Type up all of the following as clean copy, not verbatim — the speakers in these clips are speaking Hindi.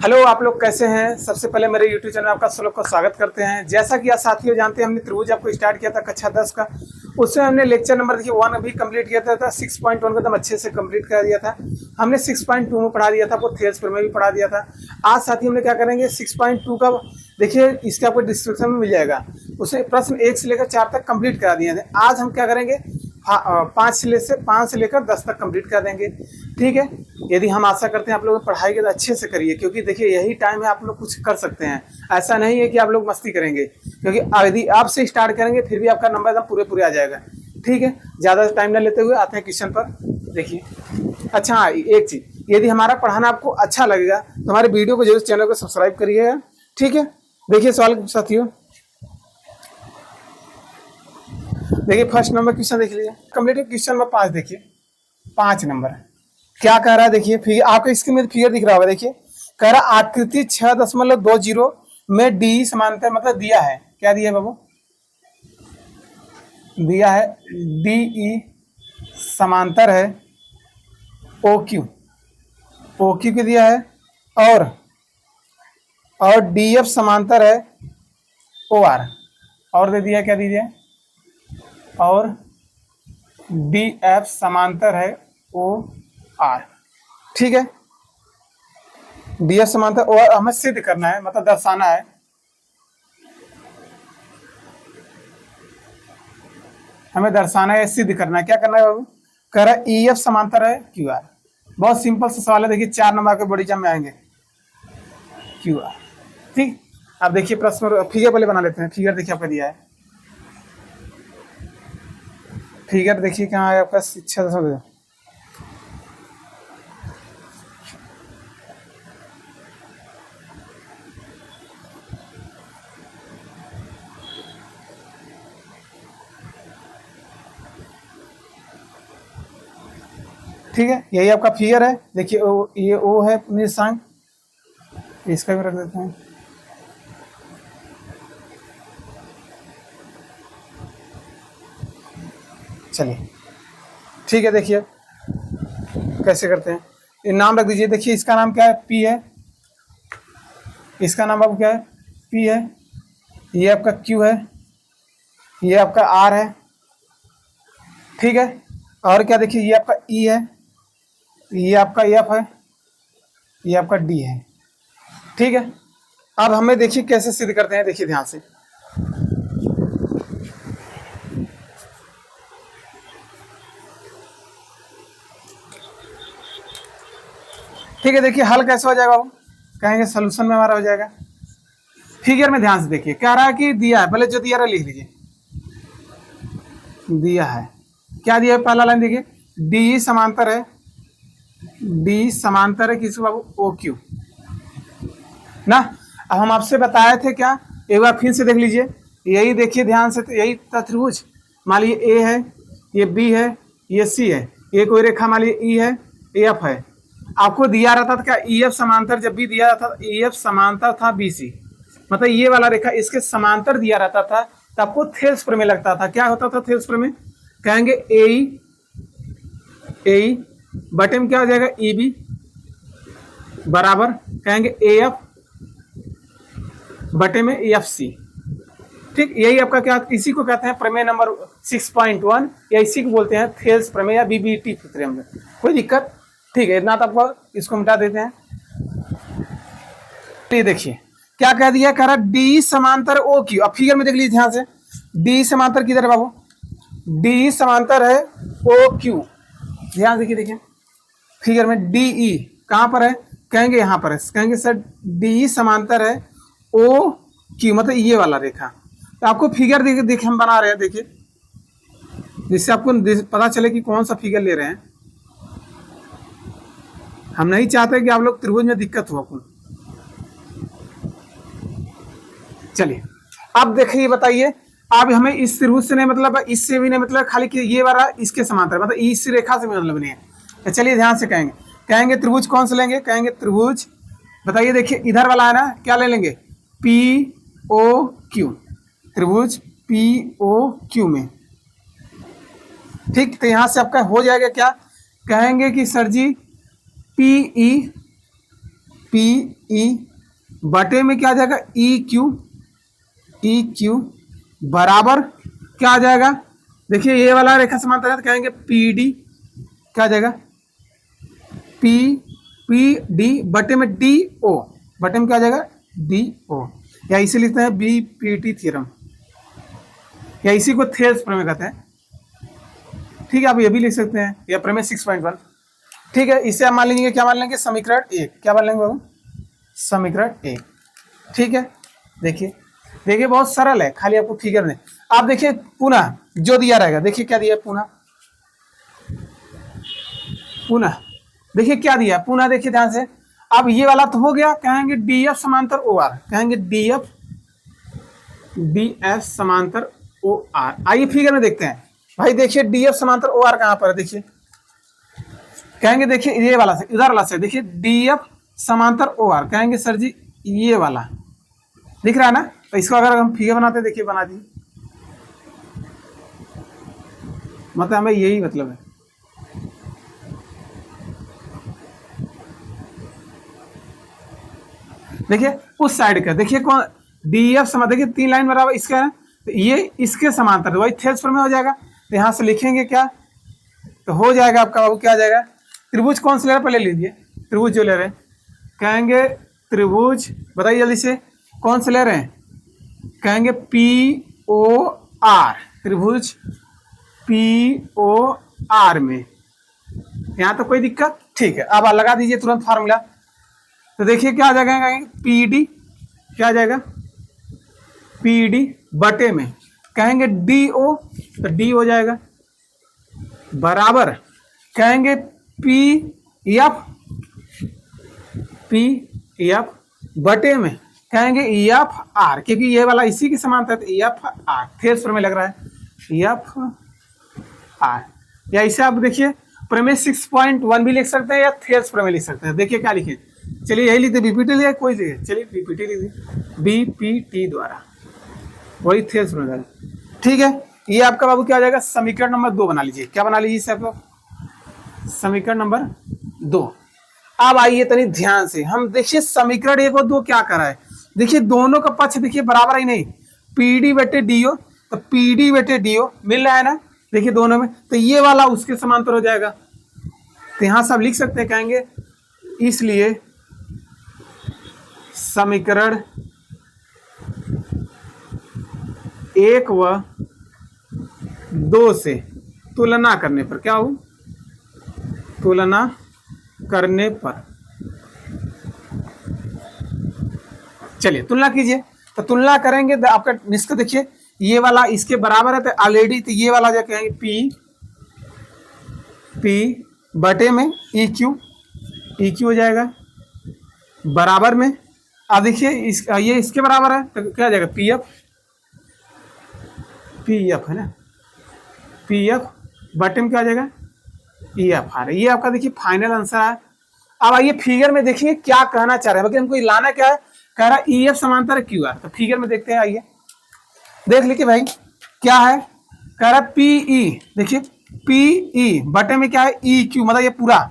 हेलो, आप लोग कैसे हैं। सबसे पहले मेरे YouTube चैनल में आपका सब लोग को स्वागत करते हैं। जैसा कि आप साथियों जानते हैं, हमने त्रिभुज आपको स्टार्ट किया था कक्षा 10 का। उसमें हमने लेक्चर नंबर देखिए 1 अभी कंप्लीट किया था 6.1 को एकदम अच्छे से कंप्लीट कर दिया था। हमने 6.2 में पढ़ा दिया था, आपको थेल्स पर में भी पढ़ा दिया था। आज साथी हमने क्या करेंगे 6.2 का देखिए, इसके आपको डिस्क्रिप्शन में मिल जाएगा। उसमें प्रश्न 1 से लेकर 4 तक कंप्लीट करा दिए थे। आज हम क्या करेंगे 5 से लेकर 10 तक कंप्लीट कर देंगे। ठीक है, यदि हम आशा करते हैं आप लोग पढ़ाई के अच्छे से करिए, क्योंकि देखिए यही टाइम है आप लोग कुछ कर सकते हैं। ऐसा नहीं है कि आप लोग मस्ती करेंगे, क्योंकि यदि आपसे स्टार्ट करेंगे फिर भी आपका नंबर एकदम पूरे आ जाएगा। ठीक है, ज़्यादा टाइम न लेते हुए आते हैं क्वेश्चन पर। देखिए, अच्छा हाँ, एक चीज़, यदि हमारा पढ़ाना आपको अच्छा लगेगा तो हमारे वीडियो को जरूर चैनल को सब्सक्राइब करिएगा। ठीक है, देखिए सवाल साथियों, देखिए फर्स्ट नंबर क्वेश्चन देख लीजिए। कंप्लीट क्वेश्चन नंबर 5 देखिए, 5 नंबर क्या कह रहा है। देखिए फिगर आपको स्क्रीन में फिगर दिख रहा होगा। देखिए कह रहा आकृति 6.20 में डी समांतर मतलब दिया है। क्या दिया है बाबू? दिया है डी ई समांतर है ओ क्यू को दिया है, और डी एफ समांतर है ओ आर, और दे दिया क्या दीजिए, और डी एफ समांतर है ओ आर। ठीक है, डी एफ समांतर ओ आर हमें सिद्ध करना है, मतलब दर्शाना है। हमें दर्शाना है, सिद्ध करना है। क्या करना है बाबू? कह रहा है ई एफ समांतर है क्यू आर। बहुत सिंपल सा सवाल है। देखिए 4 नंबर के बड़ी एग्जाम में आएंगे क्यू आर। ठीक, अब देखिए प्रश्न फिगर पहले बना लेते हैं। फिगर देखिए आपका दिया है, फिगर देखिए कहाँ है आपका, शिक्षा दशा। ठीक है, यही आपका फिगर है। देखिए ये ओ है निर्देशांक, इसका भी रख देते हैं। चलिए ठीक है, देखिए कैसे करते हैं। ये नाम रख दीजिए। देखिए इसका नाम क्या है, पी है। इसका नाम आपको क्या है, पी है। ये आपका क्यू है, ये आपका आर है। ठीक है, और क्या देखिए, ये आपका ई है, ये आपका एफ है, ये आपका डी है। ठीक है, अब हमें देखिए कैसे सिद्ध करते हैं। देखिए ध्यान से, ठीक है। देखिए हल कैसे हो जाएगा वो, कहेंगे सोल्यूशन में हमारा हो जाएगा। फिगर में ध्यान से देखिए, कह रहा है कि दिया है, पहले जो दिया रहा लिख लीजिए। दिया है, क्या दिया है, पहला लाइन देखिए, डी समांतर है, डी समांतर है किसको बाबू, ओ क्यू ना। अब हम आपसे बताए थे क्या, एक बार फिर से देख लीजिए। यही देखिए ध्यान से, तो यही त्रिभुज, मान लीजिए ए है, ये बी है, ये सी है, ये कोई रेखा मान लीजिए ई है, एफ है। आपको दिया रहता था क्या, ई एफ समांतर, जब भी दिया रहता ई एफ समांतर था बी सी, मतलब ये वाला रेखा इसके समांतर दिया रहता था, तो आपको थेल्स प्रमेय लगता था। क्या होता था थेल्स प्रमेय, कहेंगे ए बटे में क्या हो जाएगा, ई बी बराबर कहेंगे ए एफ बटे में एफ सी। ठीक, यही आपका क्या, इसी को कहते हैं प्रमेय नंबर 6.1, या इसी को बोलते हैं थेल्स प्रमेय या बीबीटी थ्योरम। कोई दिक्कत? ठीक है, इतना तो आपको इसको मिटा देते हैं। ये देखिए क्या कह दिया, कह रहा डी समांतर ओ क्यू। अब फिगर में देख लीजिए ध्यान से, डी समांतर किधर है बाबू, डी समांतर है ओ क्यू। ध्यान देखिए, देखिए फिगर में डी ई कहाँ पर है, कहेंगे यहाँ पर है। कहेंगे सर डी समांतर है ओ क्यू, मतलब ये वाला रेखा। तो आपको फिगर देखिए हम बना रहे हैं, देखिए जिससे आपको पता चले कि कौन सा फिगर ले रहे हैं। हम नहीं चाहते कि आप लोग त्रिभुज में दिक्कत हो आपको। चलिए अब देखिए, बताइए अब हमें इस त्रिभुज से नहीं मतलब, इससे भी नहीं मतलब, खाली कि ये वाला इसके समांतर, मतलब इस रेखा से मतलब नहीं है। तो चलिए ध्यान से कहेंगे त्रिभुज कौन से लेंगे, कहेंगे त्रिभुज, बताइए देखिए इधर वाला है ना, क्या ले लेंगे, पी ओ क्यू, त्रिभुज पी ओ क्यू में। ठीक, तो यहां से आपका हो जाएगा क्या, कहेंगे कि sir G P E P E बटे में क्या आ जाएगा ई क्यू बराबर क्या आ जाएगा, देखिए ये वाला रेखा समांतर है तो कहेंगे पी डी, क्या आ जाएगा पी डी बटे में डी ओ, बटे में क्या आ जाएगा डी ओ, या इसे लिखते हैं बी पी टी थ्योरम, या इसी को थेल्स प्रमेय कहते हैं। ठीक है, आप ये भी लिख सकते हैं, या प्रमेय 6.1। ठीक है, इसे आप मान लेंगे, क्या मान लेंगे समीकरण 1, क्या मान लेंगे बाबू समीकरण 1। ठीक है, देखिए बहुत सरल है, खाली आपको फिगर में आप देखिए पुनः जो दिया रहेगा, देखिए क्या दिया पुनः देखिए क्या दिया पुनः, देखिए ध्यान से। अब ये वाला तो हो गया, कहेंगे डी एफ समांतर ओ आर, कहेंगे डी एफ समांतर ओ आर। आइए फिगर में देखते हैं भाई, देखिए डी एफ समांतर ओ आर कहां पर है, देखिए कहेंगे देखिए ये वाला से इधर वाला से, देखिए डी एफ समांतर ओ आर, कहेंगे सर जी ये वाला दिख रहा है ना, तो इसको अगर हम फिगर बनाते हैं, देखिए बना दिए, मतलब हमें यही मतलब है। देखिए उस साइड का, देखिए कौन डी एफ समांतर, देखिए 3 लाइन बराबर इसका है, तो ये इसके समांतर, वही थेल्स प्रमेय हो जाएगा। तो यहाँ से लिखेंगे क्या, तो हो जाएगा आपका बाबू क्या आ जाएगा, त्रिभुज कौन से ले रहे हैं पहले लीजिए, त्रिभुज जो ले रहे हैं, कहेंगे त्रिभुज, बताइए जल्दी से कौन से ले रहे हैं, कहेंगे पी ओ आर, त्रिभुज पी ओ आर में, यहाँ तो कोई दिक्कत। ठीक है, अब लगा दीजिए तुरंत फार्मूला, तो देखिए क्या आ जाएगा, पी डी, क्या आ जाएगा पी डी बटे में कहेंगे डी ओ, तो डी हो जाएगा बराबर, कहेंगे पी एफ बटे में कहेंगे एफ आर, क्योंकि ये वाला इसी के समांतर है, एफ आर थेल्स प्रमेय लग रहा है एफ आर, या इसे आप देखिए प्रमेय 6.1 भी लिख सकते हैं, या थेल्स प्रमेय लिख सकते हैं। देखिए क्या लिखे, चलिए यही लिखते, बीपीटी लिखे कोई लिखे, चलिए बीपीटी लिख दिए, बीपीटी द्वारा, वही थेल्स प्रमेय। ठीक है, ये आपका बाबू क्या आ जाएगा, समीकरण नंबर 2 बना लीजिए, क्या बना लीजिए इसे आप लोग, समीकरण नंबर 2। अब आइए तनी ध्यान से, हम देखिए समीकरण 1 और 2 क्या कर रहा है, देखिए दोनों का पक्ष देखिए बराबर ही नहीं, पीडी बटे डीओ, तो पीडी बटे डीओ मिल रहा है ना, देखिए दोनों में, तो ये वाला उसके समांतर हो जाएगा, तो यहां सब लिख सकते हैं, कहेंगे इसलिए समीकरण 1 व 2 से तुलना करने पर क्या हो, तुलना करने पर, चलिए तुलना कीजिए, तो तुलना करेंगे तो आपका निष्कर्ष देखिए ये वाला इसके बराबर है, तो ऑलरेडी तो ये वाला जो कहेंगे पी बटे में ई क्यू हो जाएगा बराबर में, अब देखिए ये इसके बराबर है, तो क्या आ जाएगा पी एफ है ना, पी एफ बटे में क्या आ जाएगा ई एफ आर, ये आपका देखिए फाइनल आंसर है। अब आइए फिगर में देखिए क्या कहना चाह रहे हैं, हमको लाना क्या है, कह रहा है ई एफ समांतर है क्यू आर, तो फिगर में देखते हैं, आइए देख लीजिए भाई क्या है, कह रहा है पीई, देखिए पीई बटे में क्या है ई क्यू, मतलब ये पूरा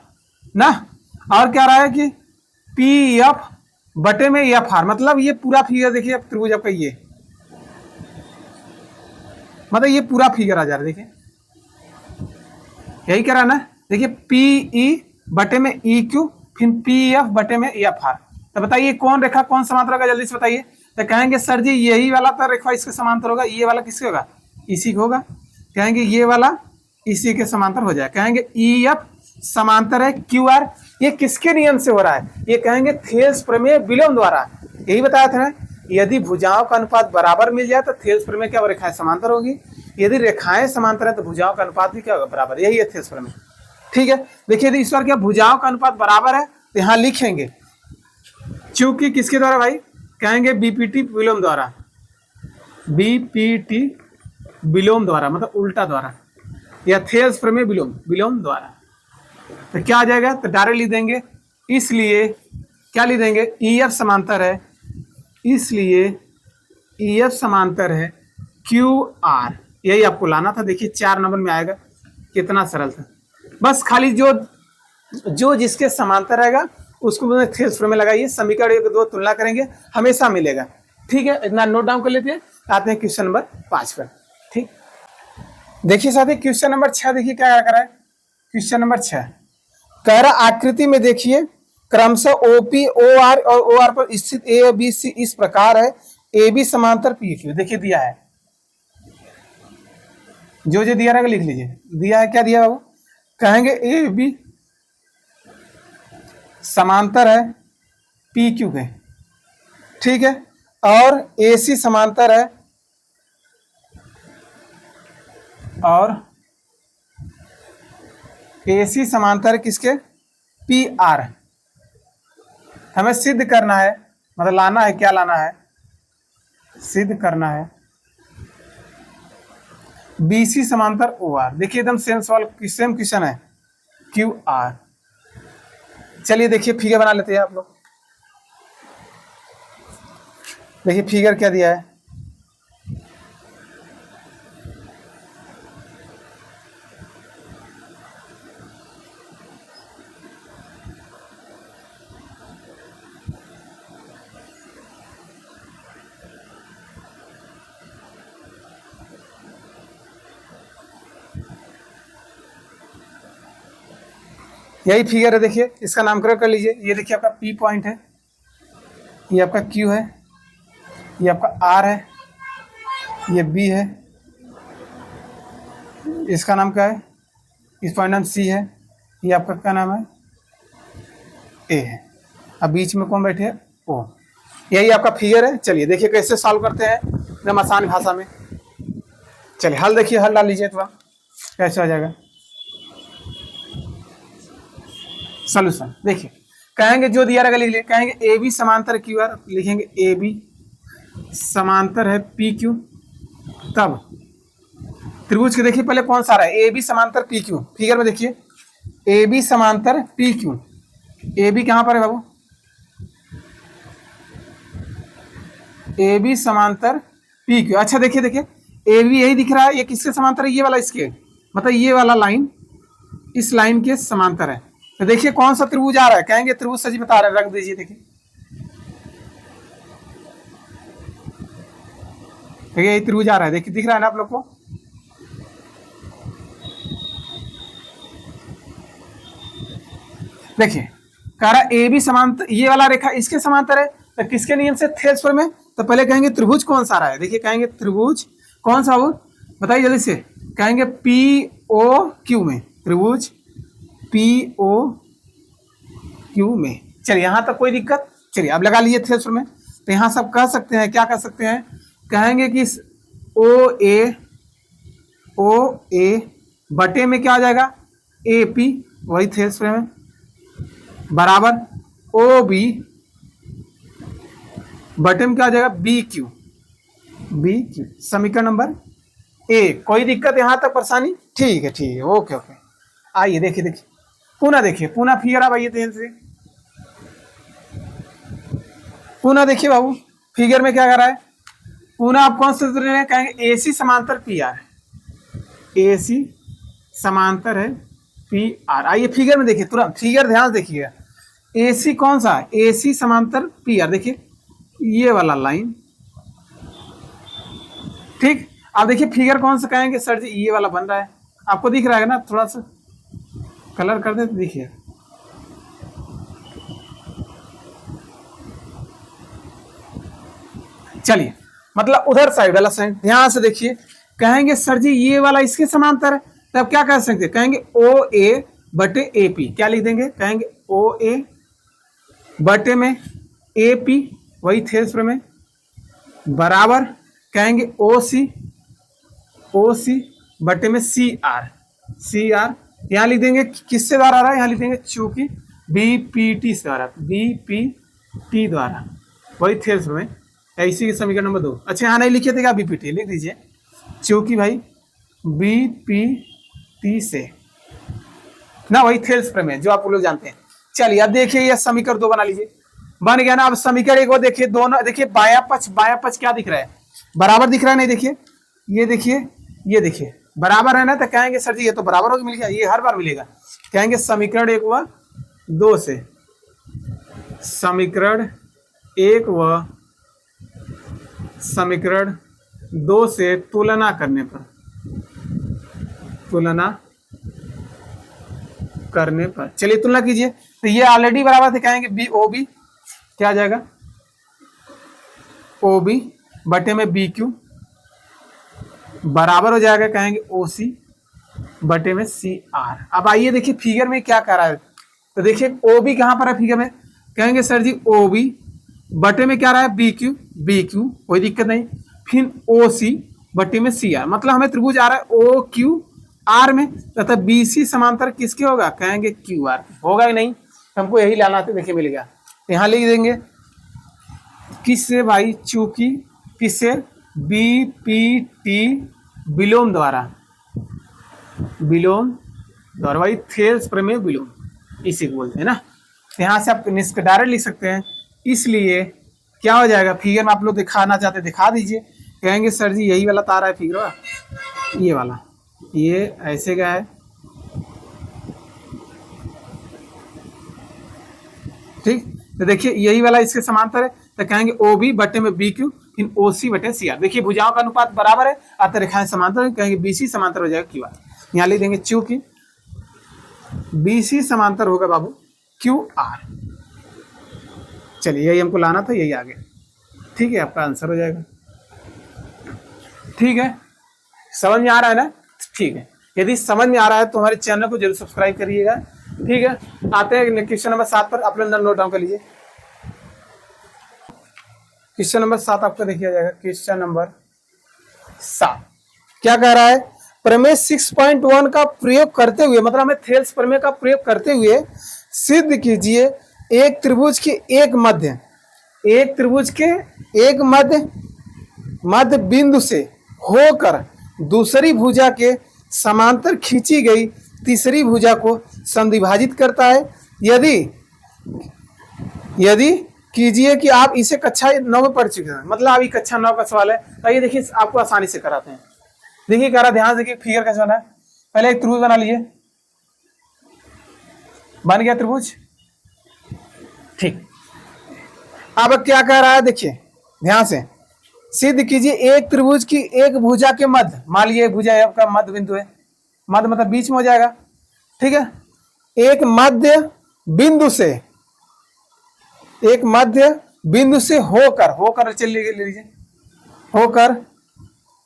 ना, और क्या रहा है कि पी एफ बटे में एफ आर, मतलब ये पूरा फिगर देखिए त्रिभुज आपका ये, मतलब ये पूरा फिगर आ जा रहा है, देखिए यही कह रहा है ना, देखिए पीई बटे में ई क्यू, फिर पी एफ बटे में एफ आर, तो बताइए कौन रेखा कौन समांतर होगा, जल्दी से बताइए। तो कहेंगे सर जी यही वाला तो रेखा इसके समांतर होगा, ये वाला किसके होगा, इसी को होगा, कहेंगे ये वाला इसी के समांतर हो जाए, कहेंगे ई एफ समांतर है क्यू आर, ये किसके नियम से हो रहा है, ये कहेंगे थेल्स प्रमेय विलोम द्वारा, यही बताया था ना, यदि भुजाओं का अनुपात बराबर मिल जाए तो थेल्स प्रमेय क्या रेखाएं समांतर होगी, यदि रेखाएं समांतर है तो भुजाओं का अनुपात भी क्या होगा बराबर, यही है थेल्स प्रमेय। ठीक है, देखिए इस बार क्या भुजाओं का अनुपात बराबर है, तो यहाँ लिखेंगे चूंकि किसके द्वारा भाई, कहेंगे बीपीटी विलोम द्वारा, बीपीटी विलोम द्वारा मतलब उल्टा द्वारा, या थेल्स प्रमेय विलोम द्वारा, तो क्या आ जाएगा, तो डायरेक्ट लिख देंगे, इसलिए क्या लिख देंगे ई एफ समांतर है, इसलिए ई एफ समांतर है क्यू आर, यही आपको लाना था। देखिए 4 नंबर में आएगा, कितना सरल था, बस खाली जो जिसके समांतर रहेगा उसको थेल्स फॉर्म में लगाइए, समीकरण 1 2 तुलना करेंगे, हमेशा मिलेगा। ठीक है, इतना नोट डाउन कर लेते हैं। आते हैं क्वेश्चन नंबर 5 पर। ठीक, देखिए साथी क्वेश्चन नंबर 6 देखिए क्या कर रहा है। क्वेश्चन नंबर 6 कह रहा आकृति में देखिए क्रमशः ओपी ओ आर और ओ आर पर स्थित ए बी सी इस प्रकार है, ए बी समांतर पी क्यू। देखिए दिया है, जो दिया रहेगा लिख लीजिए। दिया है, क्या दिया है वो, कहेंगे ए बी समांतर है पी क्यू के। ठीक है, और ए सी समांतर है और ए सी समांतर किसके, पी आर। हमें सिद्ध करना है, मतलब लाना है, क्या लाना है, सिद्ध करना है बी सी समांतर ओ आर। देखिए एकदम सेम सवाल, सेम क्वेश्चन है, क्यू आर। चलिए देखिए फिगर बना लेते हैं आप लोग। देखिए फिगर क्या दिया है, यही फिगर है। देखिए इसका नामकरण कर लीजिए। ये देखिए आपका पी पॉइंट है, ये आपका क्यू है, ये आपका आर है, ये बी है, इसका नाम क्या है, इस पॉइंट नाम सी है, ये आपका क्या नाम है, ए है। अब बीच में कौन बैठे है, ओ। यही आपका फिगर है। चलिए देखिए कैसे सॉल्व करते हैं एकदम आसान भाषा में। चलिए हल देखिए, हल डाल लीजिए थोड़ा, कैसे हो जाएगा सॉल्यूशन। देखिए कहेंगे जो दिया रहेगा लिख लीजिए, कहेंगे ए बी समांतर क्यू आर, लिखेंगे ए बी समांतर है पी क्यू। तब त्रिभुज के देखिए पहले कौन सा रहा है, ए बी समांतर पी क्यू। फिगर में देखिए ए बी समांतर पी क्यू। ए बी कहाँ पर है बाबू, ए बी समांतर पी क्यू। अच्छा देखिए देखिए ए बी यही दिख रहा है, ये किसके समांतर है, ये वाला इसके, मतलब ये वाला लाइन इस लाइन के समांतर है। तो देखिए कौन सा त्रिभुज आ रहा है, कहेंगे त्रिभुज सजी बता रहे हैं, रख दीजिए। देखिए यही त्रिभुज आ रहा है, देखिए दिख रहा है ना आप लोग को। देखिए कह रहा ए बी समांतर, ये वाला रेखा इसके समांतर है, तो किसके नियम से, थेल्स फॉर्म में। तो पहले कहेंगे त्रिभुज कौन सा आ रहा है, देखिए कहेंगे त्रिभुज कौन सा हो, बताइए जल्दी से। कहेंगे पी ओ क्यू में, त्रिभुज पी ओ क्यू में। चलिए यहाँ तक कोई दिक्कत। चलिए अब लगा लीजिए थेल्स फॉर्म में। तो यहाँ सब कह सकते हैं, क्या कह सकते हैं, कहेंगे कि ओ ए बटे में क्या आ जाएगा, ए पी, वही थेल्स फॉर्म में, बराबर ओ बी बटे में क्या आ जाएगा, बी क्यू। समीकरण नंबर ए। कोई दिक्कत यहाँ तक, परेशानी, ठीक है ठीक है, ओके ओके। आइए देखिए देखिए पुनः देखिए, पुनः फिगर आप आइए ध्यान से, पुनः देखिए बाबू फिगर में क्या कर रहा है, पुनः आप कौन सा सूत्र ले रहे हैं, कहेंगे ए सी समांतर पी आर, ए सी समांतर है पी आर। आइए फिगर में देखिए, तुरंत फिगर ध्यान से देखिएगा। ए सी कौन सा, ए सी समांतर पी आर, देखिए ये वाला लाइन। ठीक, अब देखिए फिगर कौन सा, कहेंगे सर जी ये वाला बन रहा है, आपको दिख रहा है ना, थोड़ा सा कलर कर दे तो देखिए। चलिए मतलब उधर साइड वाला साइड ध्यान से देखिए, कहेंगे सर जी ये वाला इसके समांतर है, तब क्या कह सकते हैं, कहेंगे ओ ए बटे ए पी। क्या लिख देंगे, कहेंगे ओ ए बटे में ए पी, वही थेल्स में, बराबर कहेंगे ओ सी बटे में सी आर। यहाँ लिख देंगे किससे द्वारा आ रहा है, यहाँ लिख देंगे चूंकि बी पी टी से द्वारा, बी पी टी द्वारा, वही थेल्स में। इसी के समीकरण नंबर 2। अच्छा यहाँ नहीं लिखे थे क्या, बी पी टी लिख दीजिए, चूंकि भाई बी पी टी से ना, वही थेल्स प्रमेय जो आप लोग जानते हैं। चलिए अब देखिए ये समीकरण 2 बना लीजिए, बन गया ना। अब समीकरण 1 देखिए, दोनों देखिए बाया पक्ष क्या दिख रहा है, बराबर दिख रहा है, नहीं देखिए ये देखिए बराबर है ना, तो कहेंगे सर जी ये तो बराबर हो मिल गया, ये हर बार मिलेगा। कहेंगे समीकरण 1 व 2 से समीकरण 1 व समीकरण 2 से तुलना करने पर चलिए तुलना कीजिए। तो ये ऑलरेडी बराबर थे, कहेंगे बी ओ बी, क्या आ जाएगा ओ बी बटे में बी क्यू बराबर हो जाएगा, कहेंगे ओ सी बटे में सी आर। अब आइए देखिए फिगर में क्या कर रहा है। तो देखिए ओ बी कहाँ पर है फिगर में, कहेंगे सर जी ओ बी बटे में क्या रहा है बी क्यू, कोई दिक्कत नहीं। फिर ओ सी बटे में सी आर, मतलब हमें त्रिभुज आ रहा है ओ क्यू आर में, तथा बी सी समांतर किसके होगा, कहेंगे क्यू आर होगा ही नहीं, हमको यही लाना था, देखिए मिल गया। यहाँ लिख देंगे किससे भाई, चूंकि किससे, बी पी टी विलोम द्वारा भाई थेल्स प्रमेय विलोम, इसी को बोलते हैं ना। तो यहाँ से आप डायरेक्ट लिख सकते हैं। इसलिए क्या हो जाएगा, फिगर में आप लोग दिखाना चाहते दिखा दीजिए। कहेंगे सर जी यही वाला तारा है फिगर, ये वाला, ये ऐसे का है, ठीक। तो देखिए यही वाला इसके समांतर है, तो कहेंगे ओ बी बटे में बी क्यू, फिर ओ सी बटे सी आर। देखिए भुजाओं का अनुपात बराबर है, अतः रेखाएं समांतर, कहेंगे बी सी समांतर हो जाएगा क्यू आर। यहाँ लिख देंगे चूंकि बी सी समांतर होगा बाबू क्यू आर। चलिए यही हमको लाना था, यही आ गया, ठीक है, आपका आंसर हो जाएगा। ठीक है, समझ में आ रहा है ना, ठीक है। यदि समझ में आ रहा है तो हमारे चैनल को जरूर सब्सक्राइब करिएगा, ठीक है। आते हैं क्वेश्चन नंबर 7 पर, आप लोग नोट डाउन कर लीजिए। क्वेश्चन नंबर 7 आपका देखिए जाएगा। क्वेश्चन नंबर 7 क्या कह रहा है, प्रमेय 6.1 का प्रयोग करते हुए, मतलब हमें थेल्स प्रमेय का प्रयोग करते हुए सिद्ध कीजिए एक त्रिभुज के एक मध्य बिंदु से होकर दूसरी भुजा के समांतर खींची गई तीसरी भुजा को समद्विभाजित करता है। यदि कीजिए कि आप इसे कक्षा 9 में पढ़ चुके हैं, मतलब अभी कक्षा 9 का सवाल है। तो ये देखिए आपको आसानी से कराते हैं। देखिए कह रहा, ध्यान देखिए फिगर कैसे बना है। पहले एक त्रिभुज बना लीजिए, बन गया त्रिभुज, ठीक। अब क्या कह रहा है, देखिए ध्यान से, सिद्ध कीजिए एक त्रिभुज की एक भुजा के मध्य, मान लीजिए भुजा आपका मध्य बिंदु है, मध्य मतलब बीच में हो जाएगा, ठीक है। एक मध्य बिंदु से होकर चलिए ले लीजिए, होकर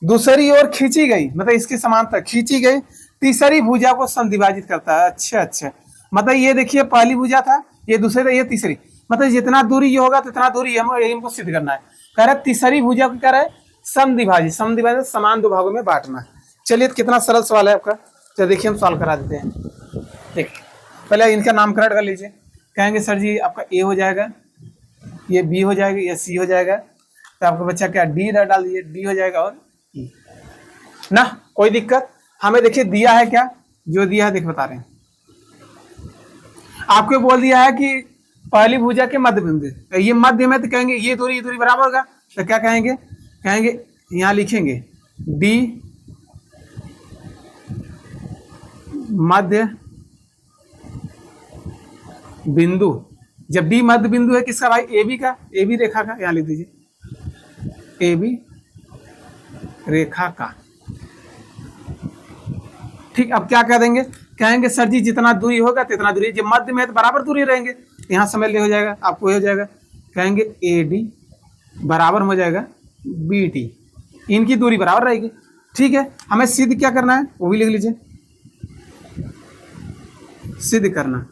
दूसरी ओर खींची गई, मतलब इसके समांतर खींची गई तीसरी भुजा को समद्विभाजित करता है। अच्छा, मतलब ये देखिए पहली भुजा था, ये दूसरी, ये तीसरी, मतलब जितना दूरी ये होगा तितना दूरी हमको सिद्ध करना है। कह रहा है तीसरी भुजा को कह रहा है समद्विभाजित समान दो भागों में बांटना। चलिए तो कितना सरल सवाल है आपका, तो देखिए हम सॉल्व करा देते हैं। देखिए पहले इनका नामकरण कर लीजिए। कहेंगे सर जी आपका ए हो जाएगा, ये बी हो जाएगा, ये सी हो जाएगा, तो आपका बच्चा क्या डी डाल दीजिए, डी हो जाएगा और ई ना, कोई दिक्कत। हमें देखिए दिया है क्या, जो दिया है देख बता रहे हैं आपको, बोल दिया है कि पहली भुजा के मध्य बिंदु, तो ये मध्य में, तो कहेंगे ये दूरी बराबर होगा, तो क्या कहेंगे यहाँ लिखेंगे डी मध्य बिंदु। जब डी मध्य बिंदु है किसका भाई, ए बी का, ए बी रेखा का, यहाँ लिख दीजिए ए बी रेखा का, ठीक। अब क्या कह देंगे, कहेंगे सर जी जितना दूरी होगा तितना दूरी, जब मध्य में है तो बराबर दूरी रहेंगे, यहाँ समझ ले हो जाएगा, आपको हो जाएगा। कहेंगे ए डी बराबर हो जाएगा बी टी, इनकी दूरी बराबर रहेगी, ठीक है। हमें सिद्ध क्या करना है वो भी लिख लीजिए, सिद्ध करना।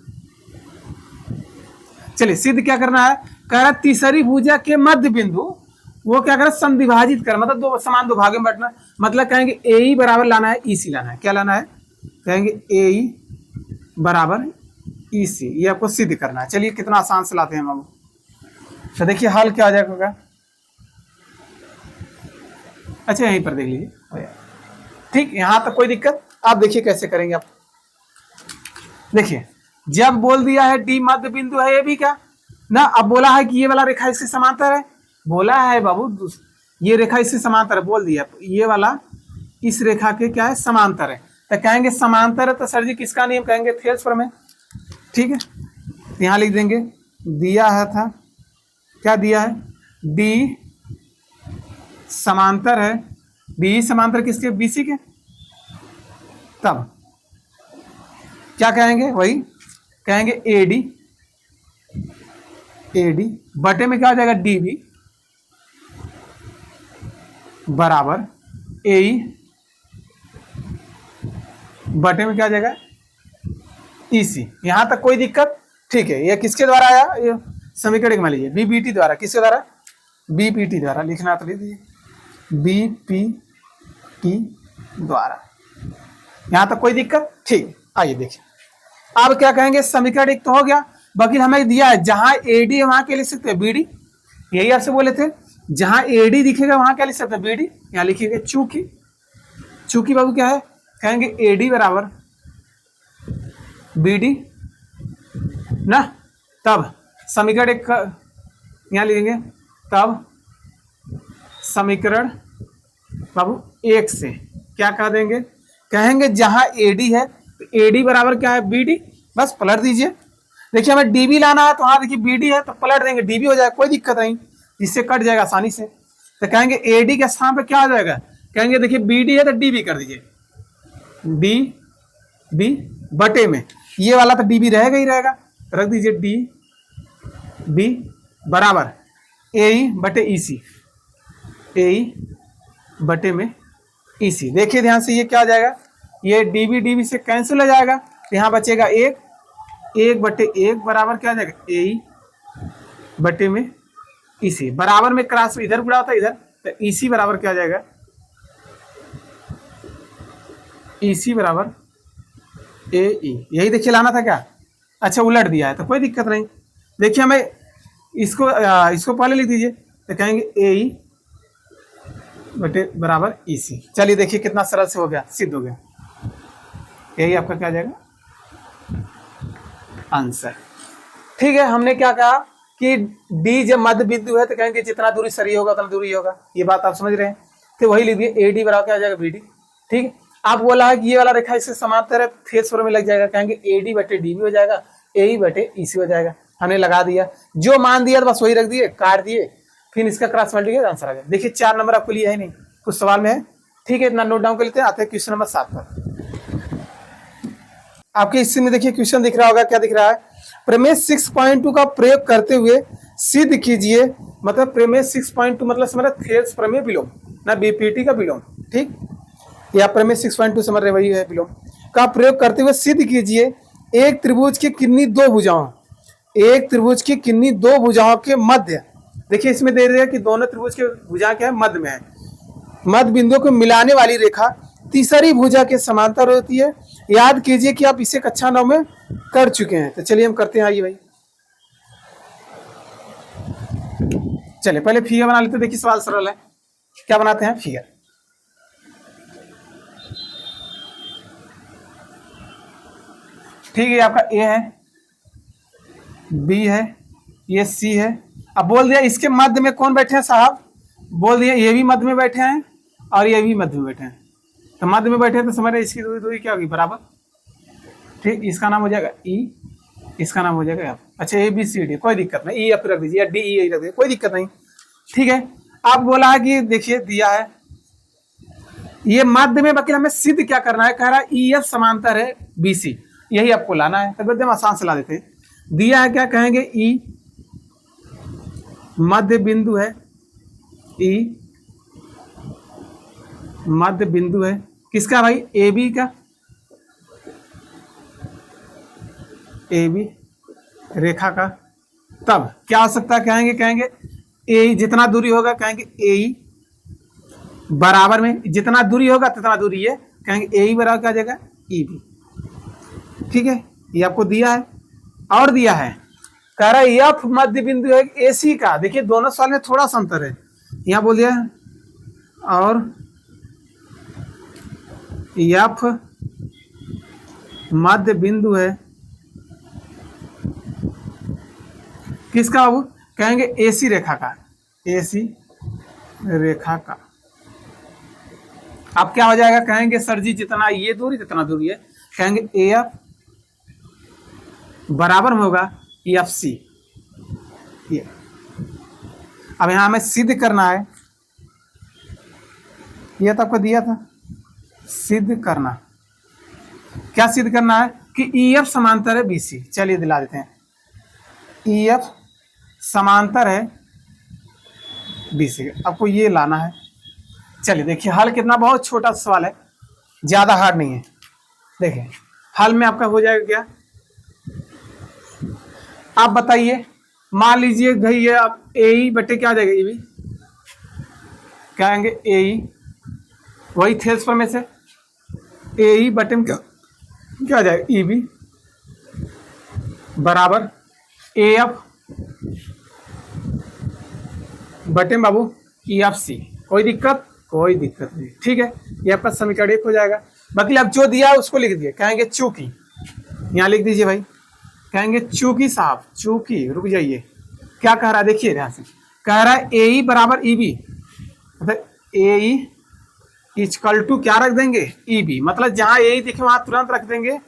चलिए सिद्ध क्या करना है, कह रहा तीसरी भुजा के मध्य बिंदु वो क्या कर समद्विभाजित कर, मतलब दो समान दो भागों में बांटना, मतलब कहेंगे ए ई बराबर लाना है ई सी लाना है, क्या लाना है, कहेंगे ए ई बराबर ई सी, ये आपको सिद्ध करना है। चलिए कितना आसान से लाते हैं हम। तो देखिए हल क्या आ जाएगा, अच्छा यहीं पर देख लीजिए, ठीक। यहां तक कोई दिक्कत, आप देखिए कैसे करेंगे आप। देखिए जब बोल दिया है डी मध्य बिंदु है ए बी का ना, अब बोला है कि ये वाला रेखा इससे समांतर है, बोला है बाबू ये रेखा इससे समांतर है, बोल दिया ये वाला इस रेखा के क्या है समांतर है, तो कहेंगे समांतर है, तो सर जी किसका नियम, कहेंगे थेल्स प्रमेय, ठीक है। यहाँ लिख देंगे दिया है था, क्या दिया है, डी समांतर है, डी समांतर किसके, बीसी के, तब क्या कहेंगे, वही कहेंगे एडी, एडी बटे में क्या हो जाएगा, डीबी बराबर एई बटे में क्या आ जाएगा, ईसी। यहां तक कोई दिक्कत, ठीक है। ये किसके द्वारा आया, ये समीकरण मान लीजिए बीपीटी द्वारा, किसके द्वारा, बीपीटी द्वारा, लिखना तो लिख दीजिए बीपीटी द्वारा। यहां तक कोई दिक्कत, ठीक। आइए देखिए अब क्या कहेंगे, समीकरण एक तो हो गया, बाकी हमें दिया है जहां एडी है वहां क्या लिख सकते हैं, बीडी, यही आपसे बोले थे, जहां एडी दिखेगा वहां क्या लिख सकते हैं, बीडी, यहां लिखिएगा चूंकि, चूंकि बाबू क्या है, कहेंगे एडी बराबर बीडी ना, तब समीकरण एक यहां लिखेंगे, तब समीकरण बाबू एक से क्या कह देंगे, कहेंगे जहां एडी है एडी बराबर क्या है, बीडी, बस पलट दीजिए। देखिए हमें डीबी लाना है तो हाँ देखिए बीडी है तो पलट देंगे, डीबी हो जाएगा, कोई दिक्कत नहीं, इससे कट जाएगा आसानी से। तो कहेंगे एडी के स्थान पे क्या आ जाएगा, कहेंगे देखिए बीडी है तो डीबी कर दीजिए, डी बी बटे में, ये वाला तो डीबी रहेगा ही रहेगा, रख दीजिए डी बी बराबर ए बटे ईसी, ए बटे में ईसी। देखिए ध्यान से ये क्या आ जाएगा, ये डीबी डीबी से कैंसिल हो जाएगा, यहाँ बचेगा एक, एक बटे एक बराबर क्या आ जाएगा, ए बटे में ईसी, बराबर में क्रॉस इधर गुणा होता है इधर, तो ईसी बराबर क्या आ जाएगा, ईसी बराबर ए ई, यही देखिए लाना था क्या, अच्छा उलट दिया है तो कोई दिक्कत नहीं। देखिए हमें इसको पहले लिख दीजिए, तो कहेंगे ए ई बटे बराबर ईसी। चलिए देखिए कितना सरल से हो गया, सिद्ध हो गया, यही आपका क्या आ जाएगा आंसर। ठीक है, हमने क्या कहा कि डी जब मध्य बिंदु है तो कहेंगे जितना दूरी सही होगा उतना दूरी होगा, ये बात आप समझ रहे हैं, तो वही लिख दिए ए डी बराबर क्या आ जाएगा, बी डी। ठीक है, आप बोला है कि ये वाला रेखा इससे समांतर है, फेस पर में लग जाएगा, कहेंगे ए डी बटे डी बी हो जाएगा, ए बटे ई सी हो जाएगा, हमने लगा दिया, जो मान दिया बस वही रख दिए, काट दिए, फिर इसका क्रॉस मल्टीप्लाई आंसर आ गया। देखिए 4 नंबर आपको लिया है नहीं, कुछ सवाल में है। ठीक है, इतना नोट डाउन कर लेते हैं, आते हैं क्वेश्चन नंबर 7 पर। आपके हिस्से में देखिए क्वेश्चन दिख रहा होगा, क्या दिख रहा है, प्रमेय 6.2 का प्रयोग करते हुए सिद्ध कीजिए, मतलब प्रमेय 6.2 मतलब समझ रहे थेल्स प्रमेय विलोम ना, बीपीटी का विलोम, ठीक, या प्रमेय 6.2 समझ रहे वही है, विलोम का प्रयोग करते हुए सिद्ध कीजिए एक त्रिभुज की किन्हीं दो भुजाओं, एक त्रिभुज की किन्हीं दो भुजाओं के मध्य, देखिए इसमें दे रहे हैं कि दोनों त्रिभुज के भुजा क्या है, मध्य में है, मध्य बिंदुओं को मिलाने वाली रेखा तीसरी भुजा के समांतर होती है। याद कीजिए कि आप इसे कक्षा 9 में कर चुके हैं, तो चलिए हम करते हैं, आइए भाई, चलिए पहले फिगर बना लेते हैं। देखिए सवाल सरल है, क्या बनाते हैं, फिगर। ठीक है, आपका ए है, बी है, ये सी है। अब बोल दिया इसके मध्य में कौन बैठे हैं साहब, बोल दिया ये भी मध्य में बैठे हैं और ये भी मध्य में बैठे हैं, तो मध्य में बैठे हैं तो समझ रहे इसकी दूरी दूरी क्या होगी, बराबर। ठीक, इसका नाम हो जाएगा ई, इसका नाम हो जाएगा एफ। अच्छा ए बी सी डी, कोई दिक्कत नहीं, ई एफ रख दीजिए या डी ई रख दीजिए, कोई दिक्कत नहीं। ठीक है, अब बोला है कि देखिए दिया है ये मध्य में, बाकी हमें सिद्ध क्या करना है, कह रहा है ई एफ समांतर है बी सी, यही आपको लाना है, तो एकदम आसान से ला देते हैं। दिया है क्या, कहेंगे ई मध्य बिंदु है, ई मध्य बिंदु है किसका भाई, ए बी का, ए बी रेखा का, तब क्या हो सकता है, कहेंगे ए जितना दूरी होगा, कहेंगे ए बराबर में जितना दूरी होगा जितना दूरी है, कहेंगे ए बराबर क्या आ जाएगा, ई बी। ठीक है, ये आपको दिया है, और दिया है कह रहा है एफ मध्य बिंदु है ए सी का। देखिए दोनों सवाल में थोड़ा सा अंतर है, यहाँ बोल दिया है और एफ मध्य बिंदु है किसका बाबू, कहेंगे एसी रेखा का, एसी रेखा का। अब क्या हो जाएगा, कहेंगे सर जी जितना ये दूरी जितना दूरी है, कहेंगे ए एफ बराबर में होगा एफ सी, ये अब यहाँ हमें सिद्ध करना है, ये तो आपको दिया था, सिद्ध करना, क्या सिद्ध करना है कि EF समांतर है BC। चलिए दिला देते हैं, EF समांतर है BC, आपको ये लाना है। चलिए देखिए हल कितना, बहुत छोटा सवाल है, ज्यादा हार्ड नहीं है। देखिए हल में आपका हो जाएगा क्या, आप बताइए, मान लीजिए भाई ये आप AE बटे क्या आ जाएगा EB, क्या आएंगे AE, वही थेल्स पर में से AE बटे में क्या आ जाएगा EB बराबर AF बटे में बाबू EFC। कोई दिक्कत, कोई दिक्कत नहीं, ठीक है, ये आपका समीकरण 1 हो जाएगा। बाकी आप जो दिया उसको लिख दिए, कहेंगे चूंकि, यहाँ लिख दीजिए भाई, कहेंगे चूंकि साहब, चूंकि, रुक जाइए, क्या कह रहा है देखिए ध्यान से, कह रहा है AE बराबर EB, मतलब AE इक्वल टू क्या रख देंगे EB, मतलब जहां AE दिखे वहां तुरंत रख देंगे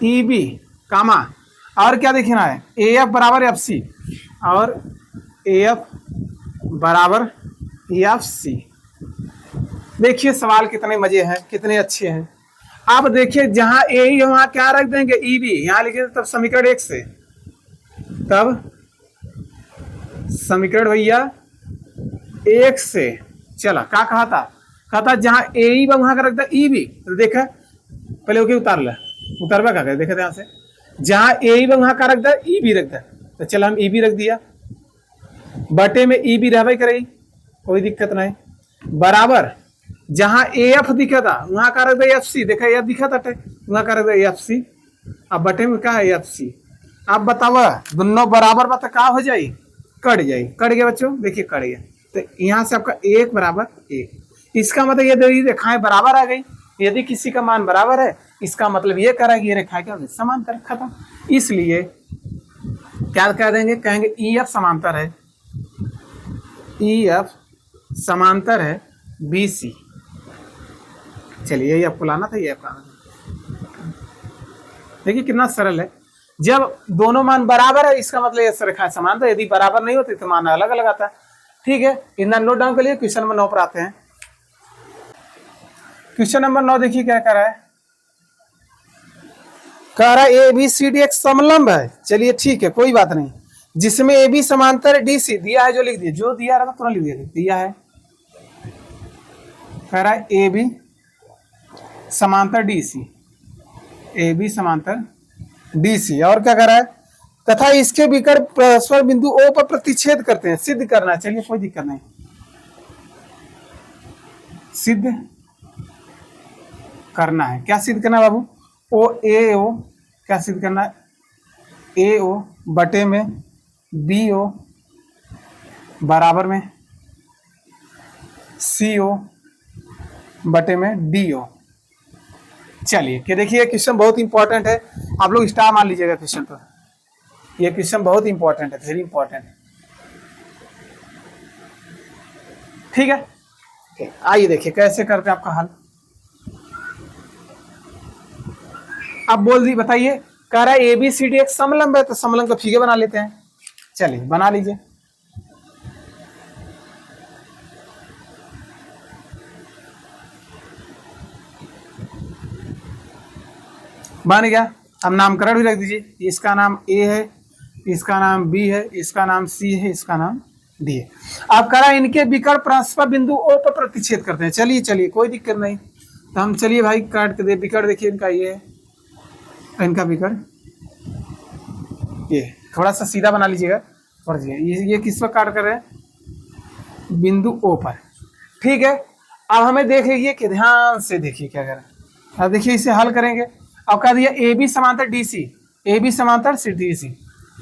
EB कामा, और क्या देखना है AF बराबर FC, और AF बराबर EFC। देखिए सवाल कितने मजे हैं, कितने अच्छे हैं। अब देखिए जहां AE वहां क्या रख देंगे EB, यहां लिखे तब समीकरण 1 से, तब समीकरण भैया 1 से, चला क्या कहा था, कहा था जहां AE वहां का रख दिया EB, तो देखा पहले ओके उतार ला, उतारवा क्या कर, देखा ध्यान से, जहां AE वहां का रख दिया EB रख दिया, तो चला हम EB रख दिया, बटे में EB रहबे करेगी, कोई दिक्कत नहीं, बराबर जहां AF दिखा था वहां का रख दिया FC, देखा AF दिखा था वहां का रख दिया FC, अब बटे में क्या है FC। अब बताओ दोनों बराबर बता क्या हो जाए, कट जाए, कट गया बच्चों, देखिए कट गया, तो यहाँ से आपका 1 बराबर 1, इसका मतलब ये रेखाएं बराबर आ गई, यदि किसी का मान बराबर है इसका मतलब ये कह रहा है कि ये रेखाएं क्या होगी, समांतर, खत्म। इसलिए क्या कह देंगे, कहेंगे EF समांतर है, EF समांतर है BC। चलिए यही आपको लाना था, ये आपका, देखिए कितना सरल है, जब दोनों मान बराबर है इसका मतलब ये रेखा समांतर, यदि बराबर नहीं होती तो मान अलग अलग आता है, ठीक है। इतना नोट डाउन कर लिए, क्वेश्चन नंबर 9 पर आते हैं। क्वेश्चन नंबर 9 देखिए क्या कर रहा है, कह रहा है ABCD एक समलंब है, चलिए ठीक है कोई बात नहीं, जिसमें AB समांतर DC दिया है, जो लिख दिया, जो दिया रहा था तुरंत लिख दिया, दिया है, कह रहा है AB समांतर DC, AB समांतर DC, और क्या कर रहा है, तथा इसके विकर्ण परस्पर बिंदु O पर प्रतिच्छेद करते हैं, सिद्ध करना। चलिए कोई दिक्कत नहीं, सिद्ध करना है, क्या सिद्ध करना है बाबू, OAO, क्या सिद्ध करना है, AO बटे में BO बराबर में CO बटे में DO। चलिए कि देखिए क्वेश्चन बहुत इंपॉर्टेंट है, आप लोग स्टार मान लीजिएगा क्वेश्चन पर, ये क्वेश्चन बहुत इंपॉर्टेंट है, वेरी इंपॉर्टेंट, ठीक है। आइए देखिए कैसे करते हैं आपका हल। अब बोल दी, बताइए, कह रहा है ABCD एक समलंब है, तो समलंब का फिगर बना लेते हैं, चलिए बना लीजिए। बन गया, अब नामकरण भी रख दीजिए, इसका नाम A है, इसका नाम B है, इसका नाम C है, इसका नाम D है। अब कह रहा है इनके विकर्ण परस्पर बिंदु O पर प्रतिच्छेद करते हैं, चलिए चलिए कोई दिक्कत नहीं, तो हम चलिए भाई काट के दे, विकर्ण देखिए इनका ये है, इनका विकर्ण ये थोड़ा सा सीधा बना लीजिएगा, और ये किस पर काट कर रहे हैं, बिंदु O पर, ठीक है। अब हमें देखिए कि ध्यान से देखिए क्या करें, अब देखिए इसे हल करेंगे। अब कह दिया AB समांतर DC, AB समांतर DC,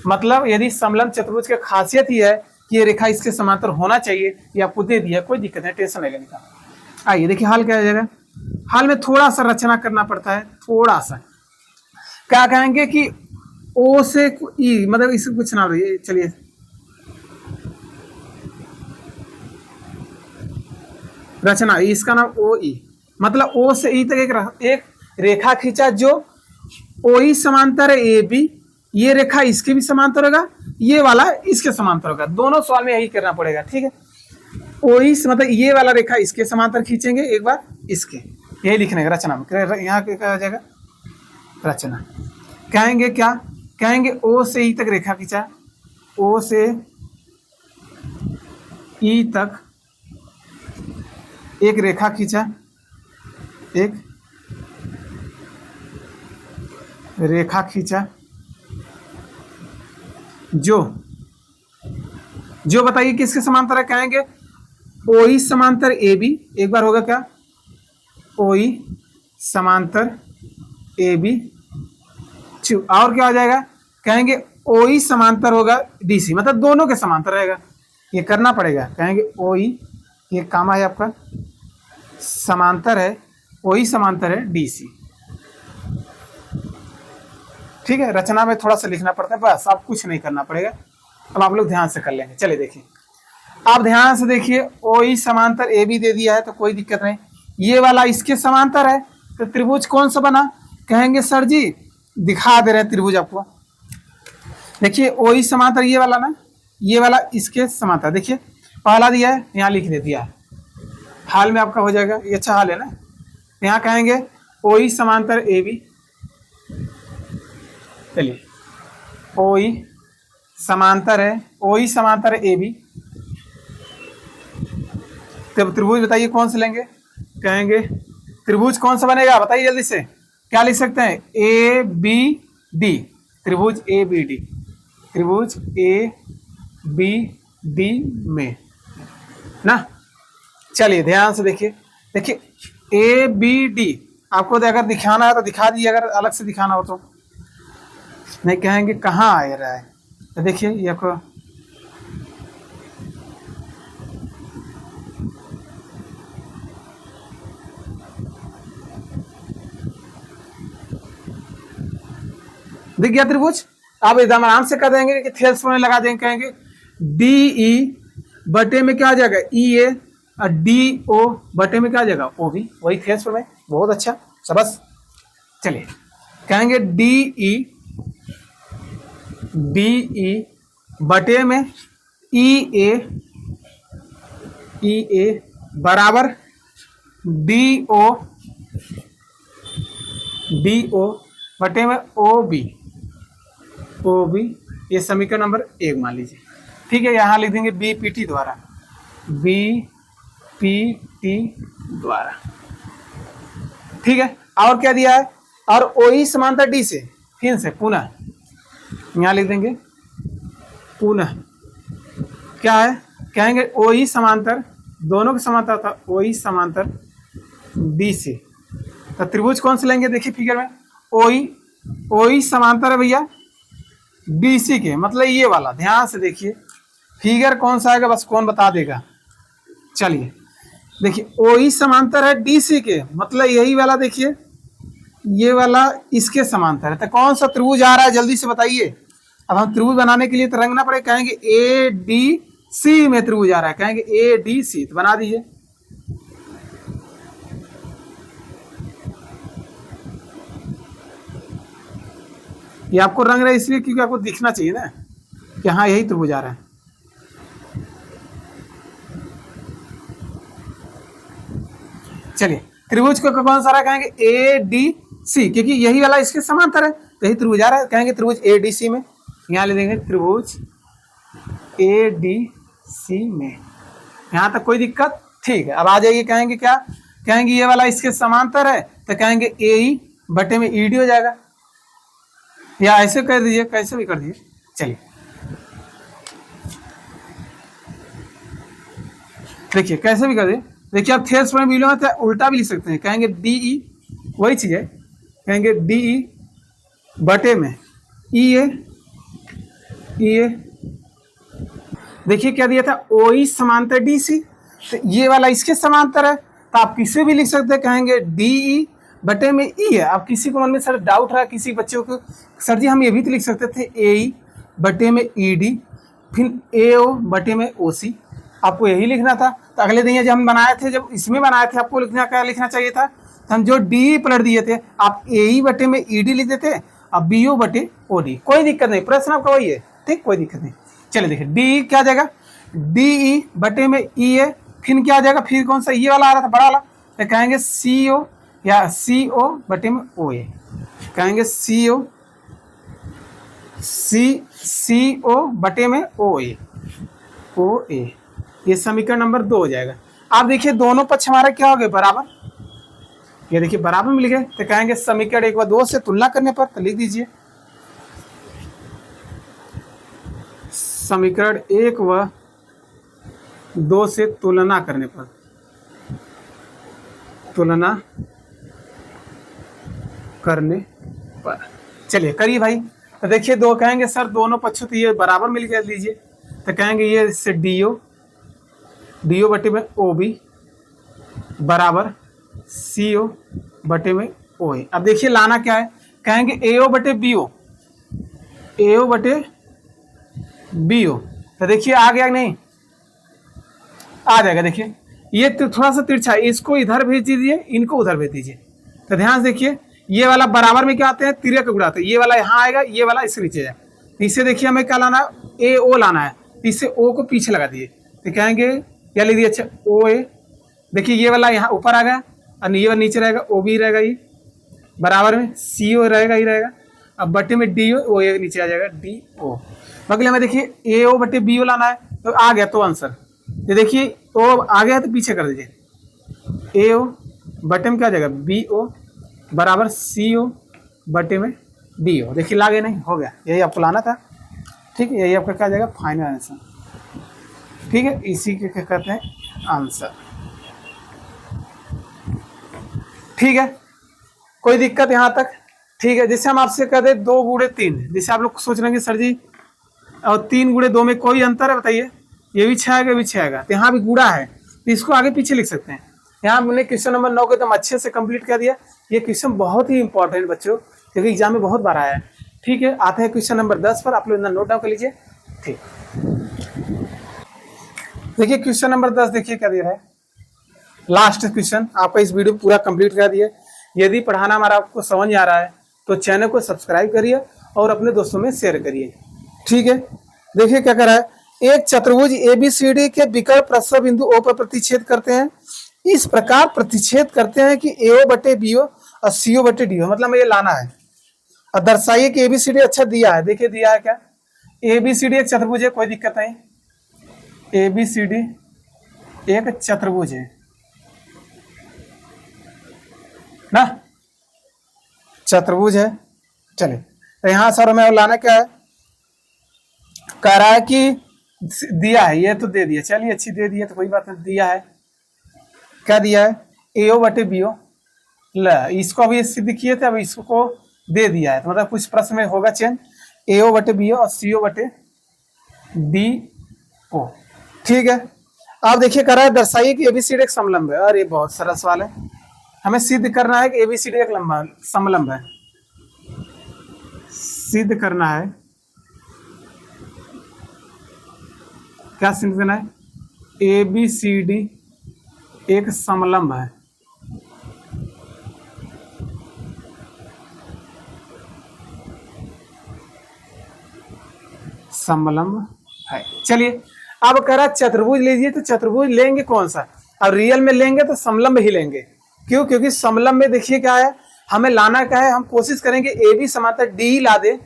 मतलब यदि समलंब चतुर्भुज की खासियत ही है कि ये रेखा इसके समांतर होना चाहिए, ये आपको दे दिया, कोई दिक्कत नहीं, टेंशन नहीं लेने का। आइए देखिए हल क्या हो जाएगा, हल में थोड़ा सा रचना करना पड़ता है, थोड़ा सा, क्या कहेंगे कि O से E, मतलब इसे कुछ ना रही, चलिए रचना, इसका नाम OE, मतलब O से E तक एक रेखा खींचा जो OE समांतर है AB, ये रेखा इसके भी समांतर होगा, ये वाला इसके समांतर होगा। दोनों सवाल में यही करना पड़ेगा, ठीक है। OE मतलब ये वाला रेखा इसके समांतर खींचेंगे, एक बार इसके, यही लिखने का रचना में। यहाँ क्या आ जाएगा, रचना। कहेंगे क्या, कहेंगे O से E तक रेखा खींचा, O से E तक एक रेखा खींचा, एक रेखा खींचा, जो बताइए किसके समांतर है। कहेंगे OE समांतर AB, एक बार होगा क्या, OE समांतर AB। और क्या हो जाएगा, कहेंगे OE समांतर होगा DC, मतलब दोनों के समांतर रहेगा, ये करना पड़ेगा। कहेंगे OE, ये कामा है आपका, समांतर है, OE समांतर है DC, ठीक है। रचना में थोड़ा सा लिखना पड़ता है, बस आप कुछ नहीं करना पड़ेगा। अब आप लोग ध्यान से कर लेंगे। चलिए देखिए, आप ध्यान से देखिए, OE समांतर AB दे दिया है तो कोई दिक्कत नहीं। ये वाला इसके समांतर है, तो त्रिभुज कौन सा बना। कहेंगे सर जी दिखा दे रहे हैं त्रिभुज आपको। देखिए OE समांतर ये वाला ना, ये वाला इसके समांतर। देखिए पहला दिया है, यहाँ लिख दे दिया है, हाल में आपका हो जाएगा, ये अच्छा हाल है ना। यहाँ कहेंगे OE समांतर AB। चलिए OE समांतर है, OE समांतर AB। तब त्रिभुज बताइए कौन से लेंगे। कहेंगे त्रिभुज कौन सा बनेगा, बताइए जल्दी से। क्या लिख सकते हैं, ABD, त्रिभुज ABD, त्रिभुज ABD में ना। चलिए ध्यान से देखिए, देखिए ABD आपको अगर दिखाना है तो दिखा दीजिए, अगर अलग से दिखाना हो तो। नहीं कहेंगे कहाँ आ रहा है, तो देखिए ये आपको दिख गया त्रिभुज। आप एकदम आराम से कर देंगे कि थेल्स में लगा देंगे। कहेंगे DE बटे में क्या आ जाएगा EA, और DO बटे में क्या आ जाएगा OB, वही थेल्स में। बहुत अच्छा सबस। चलिए कहेंगे DE बटे में EA बराबर DO बटे में OB, ये समीकरण नंबर 1 मान लीजिए, ठीक है। यहाँ लिख देंगे BPT द्वारा, BPT द्वारा, ठीक है। और क्या दिया है, और OE समांतर D से, फिर से पुनः यहाँ लिख देंगे पुनः क्या है। कहेंगे OE समांतर, दोनों के समांतर था, OE समांतर D से। तो त्रिभुज कौन से लेंगे, देखिए फिगर में OE समांतर है भैया BC के, मतलब ये वाला। ध्यान से देखिए फिगर कौन सा आएगा, बस कौन बता देगा। चलिए देखिए OE समांतर है DC के, मतलब यही वाला। देखिए ये वाला इसके समांतर है, तो कौन सा त्रिभुज आ रहा है जल्दी से बताइए। अब हम त्रिभुज बनाने के लिए तो रंगना पड़ेगा। कहेंगे ADC में त्रिभुज आ रहा है, कहेंगे ADC, तो बना दीजिए। ये आपको रंग रहा है इसलिए क्योंकि आपको दिखना चाहिए ना कि हाँ यही त्रिभुज आ रहा है। चलिए त्रिभुज को कौन सा रहा है, कहेंगे ADC, क्योंकि यही वाला इसके समांतर है, तो यही त्रिभुज आ रहा है। कहेंगे त्रिभुज ADC में, यहाँ ले देंगे त्रिभुज ADC में। यहाँ तक कोई दिक्कत, ठीक है। अब आ जाइए, कहेंगे क्या, कहेंगे ये वाला इसके समांतर है, तो कहेंगे AE बटे में ED हो जाएगा, या ऐसे कर दीजिए, कैसे भी कर दीजिए। चलिए देखिए कैसे भी कर दीजिए। देखिए आप थेल्स में बिलो में तो उल्टा भी लिख सकते हैं। कहेंगे DE, वही चीज़ है, कहेंगे DE बटे में EA। देखिए क्या दिया था, OE समांतर DC, तो ये वाला इसके समांतर है, तो आप किसी भी लिख सकते हैं। कहेंगे DE बटे में E है। अब किसी को मन में सर डाउट रहा, किसी बच्चों को, सर जी हम ये भी तो लिख सकते थे AE बटे में ED, फिर AO बटे में OC, आपको यही लिखना था। तो अगले दिन जब हम बनाए थे, जब इसमें बनाए थे, आपको लिखना क्या लिखना चाहिए था, तो हम जो DE पलट दिए थे, आप AE बटे में ED लिख देते, अब BO बटे OD, कोई दिक्कत नहीं, प्रश्न आपका वही है। ठीक, कोई दिक्कत नहीं। चलिए देखिए डी क्या आ जाएगा, डी ई बटे में ई ए, फिर क्या आ जाएगा, फिर कौन सा ये वाला आ रहा था बड़ा वाला, तो कहेंगे सी ओ या सी ओ बटे में ओ ए, कहेंगे सी ओ बटे में ओ ए, ये समीकरण नंबर 2 हो जाएगा। आप देखिए दोनों पक्ष हमारे क्या हो गए, बराबर, ये देखिए बराबर मिल गए, तो कहेंगे समीकरण 1 व 2 से तुलना करने पर, तो लिख दीजिए समीकरण 1 व 2 से तुलना करने पर, चलिए करिए भाई। तो देखिए दो कहेंगे सर दोनों पक्षों तो ये बराबर मिल गया, लीजिए, तो कहेंगे ये इससे डी ओ बटे में ओ बी बराबर सी ओ बटे में ओ ए। अब देखिए लाना क्या है, कहेंगे ए ओ बटे बी ओ, तो देखिए आ गया नहीं, आ जाएगा। देखिए ये तो थोड़ा सा तिरछा है, इसको इधर भेज दीजिए, इनको उधर भेज दीजिए। तो ध्यान से देखिए ये वाला बराबर में क्या आते हैं, तिरक गुणा आते हैं, ये वाला यहाँ आएगा, ये वाला इससे नीचे जाए। इससे देखिए हमें क्या लाना है, ए ओ लाना है, इससे ओ को पीछे लगा दिए, तो कहेंगे क्या लिख दिए, अच्छा ओ ए। देखिए ये वाला यहाँ ऊपर आ गया और ये वाला नीचे रहेगा, ओ बी रहेगा, ये बराबर में सी ओ रहेगा, ही रहेगा। अब बटे में डी ओ ए नीचे आ जाएगा, डी ओ। अगले हमें देखिए ए ओ बटे बी ओ लाना है, तो आ गया तो आंसर, ये देखिए ओ आ गया तो पीछे कर दीजिए, ए ओ बटे में क्या आ जाएगा, बी ओ बराबर सी ओ बटे में डी ओ। देखिए लागे नहीं, हो गया, यही आपको लाना था, ठीक है, यही आपका क्या आ जाएगा फाइनल आंसर, ठीक है, इसी के क्या कहते हैं आंसर, ठीक है, कोई दिक्कत यहाँ तक, ठीक है। जैसे हम आपसे कह दें 2 गुणे 3, जैसे आप लोग सोच रहे हैं सर जी और 3 गुणे 2 में कोई अंतर है, बताइए, ये भी 6 आएगा, ये भी 6 आएगा, तो यहाँ भी गुणा है, तो इसको आगे पीछे लिख सकते हैं। यहाँ हमने क्वेश्चन नंबर 9 को एकदम अच्छे से कंप्लीट कर दिया। ये क्वेश्चन बहुत ही इंपॉर्टेंट बच्चों, क्योंकि एग्जाम में बहुत बार आया है, ठीक है। आते हैं क्वेश्चन नंबर 10 पर, आप लोग नोट डाउन कर लीजिए, ठीक। देखिए क्वेश्चन नंबर 10 देखिए क्या दे रहा है, लास्ट क्वेश्चन, आपका इस वीडियो पूरा कंप्लीट कर दिए। यदि पढ़ाना हमारा आपको समझ आ रहा है तो चैनल को सब्सक्राइब करिए और अपने दोस्तों में शेयर करिए, ठीक है। देखिए क्या कर रहा है, एक चतुर्भुज ABCD के विकर्ण प्रसव बिंदु O पर प्रतिच्छेद करते हैं, इस प्रकार प्रतिच्छेद करते हैं कि AO बटे BO और CO बटे DO, मतलब हमें ये लाना है। और दर्शाइए कि ABCD अच्छा दिया है, देखिए दिया है क्या, ABCD एक चतुर्भुज है, कोई दिक्कत नहीं, ABCD एक चतुर्भुज है ना, चतुर्भुज है। चलिए तो यहाँ सर हमें लाना क्या है, कह रहा है कि दिया है, ये तो दे दिया, चलिए अच्छी दे दिया तो कोई बात नहीं, दिया है, क्या दिया है, AO बटे BO, इसको अभी सिद्ध किए थे, अब इसको दे दिया है, तो मतलब कुछ प्रश्न में होगा चेंज, AO बटे BO और CO बटे DO, ठीक है। आप देखिए कह रहा है दर्शाइए कि ABCD एक समलंब है, अरे बहुत सरल सवाल है, हमें सिद्ध करना है कि ABCD एक लंबा समलंब है, सिद्ध करना है, क्या सिद्ध करना है, ABCD एक समलंब है, समलंब है। चलिए अब कह रहा चतुर्भुज लीजिए, तो चतुर्भुज लेंगे कौन सा, अब रियल में लेंगे तो समलंब ही लेंगे, क्यों, क्योंकि समलंब में देखिए क्या है, हमें लाना क्या है, हम कोशिश करेंगे AB समांतर DE ला दे,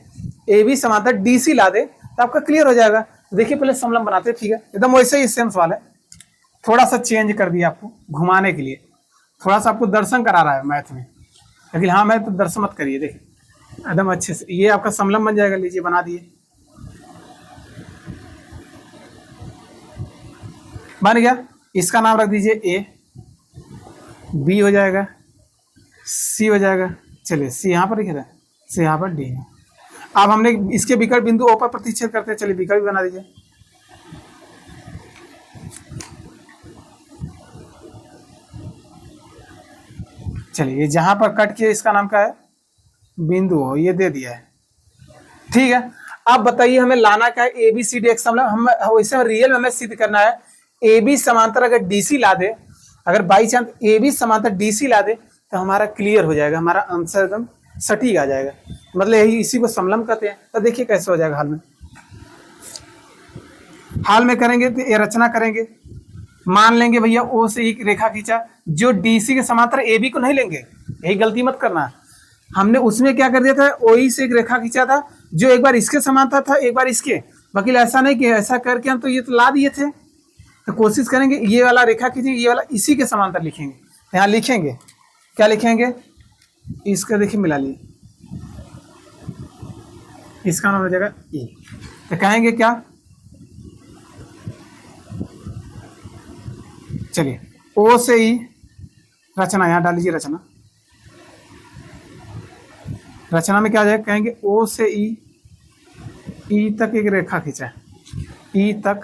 AB समांतर DC ला दे, तो आपका क्लियर हो जाएगा। देखिए पहले समलंब बनाते हैं, ठीक है, एकदम वैसे ही सेम सवाल है, थोड़ा सा चेंज कर दिया आपको घुमाने के लिए, थोड़ा सा आपको दर्शन करा रहा है मैथ में, लेकिन हाँ मैं तो दर्शन मत करिए, देखिए एकदम अच्छे से ये आपका समलंब बन जाएगा, लीजिए बना दिए, बन गया, इसका नाम रख दीजिए A, B हो जाएगा, C हो जाएगा, चलिए C यहाँ पर लिखे थे, C यहाँ पर D। अब हमने इसके विकर्ण बिंदु O पर प्रतिच्छेद करते हैं, चलिए विकर्ण भी बना दीजिए, चलिए ये जहां पर कट किया इसका नाम क्या है, बिंदु हो, ये दे दिया है, ठीक है। अब बताइए हमें लाना क्या है, ABCD एक समलंब, हम वैसे रियल में हमें सिद्ध करना है AB समांतर अगर DC ला दे, अगर बाई चांस AB समांतर DC ला दे तो हमारा क्लियर हो जाएगा, हमारा आंसर एकदम सटीक आ जाएगा, मतलब यही इसी को समलंब कहते हैं। तो देखिए कैसे हो जाएगा हाल में, हाल में करेंगे तो ये रचना करेंगे, मान लेंगे भैया ओ से एक रेखा खींचा, जो डीसी के समांतर ए बी को नहीं लेंगे, यही गलती मत करना। हमने उसमें क्या कर दिया था, ओई से एक रेखा खींचा था जो एक बार इसके समांतर था एक बार इसके, वकील ऐसा नहीं कि ऐसा करके हम तो ये तो ला दिए थे। तो कोशिश करेंगे ये वाला रेखा खींचेंगे, ये वाला इसी के समांतर लिखेंगे, यहाँ लिखेंगे क्या लिखेंगे, इसका देखिए मिला लिए, इसका नाम हो जाएगा ई। तो कहेंगे क्या, चलिए ओ से ई रचना, यहाँ डाल लीजिए रचना, रचना में क्या आ जाएगा, कहेंगे ओ से ई तक एक रेखा खींचा है, ई तक,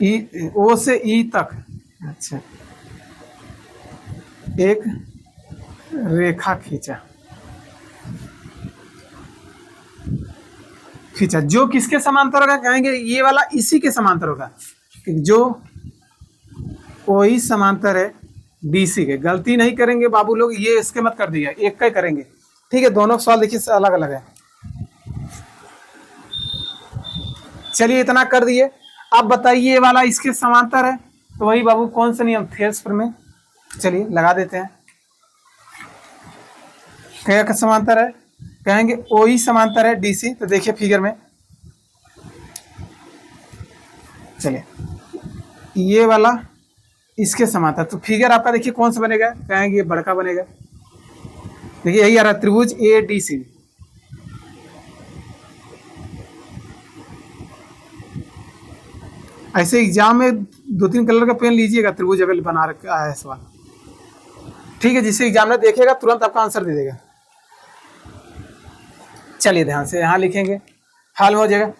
ई ओ से ई तक, अच्छा एक रेखा खींचा, जो किसके समांतर होगा, कहेंगे ये वाला इसी के समांतर होगा, जो ओई समांतर है डीसी के। गलती नहीं करेंगे बाबू लोग, ये इसके मत कर दिया, एक का ही करेंगे, ठीक है। दोनों सवाल देखिए अलग अलग है। चलिए इतना कर दिए, अब बताइए ये वाला इसके समांतर है, तो वही बाबू कौन सा नियम, थेल्स प्रमेय, चलिए लगा देते हैं। क्या का समांतर है, कहेंगे ओई समांतर है डीसी, तो देखिए फिगर में, चलिए ये वाला इसके समांतर, तो फिगर आपका देखिए कौन सा बनेगा, कहेंगे ये बड़का बनेगा, देखिए यही आ रहा त्रिभुज ए डी सी। ऐसे एग्जाम में 2-3 कलर का पेन लीजिएगा, त्रिभुज अगर बना रखा है सवाल, ठीक है, जिसे एग्जाम में देखेगा तुरंत आपका आंसर दे देगा। चलिए ध्यान से यहाँ लिखेंगे, हाल में हो जाएगा,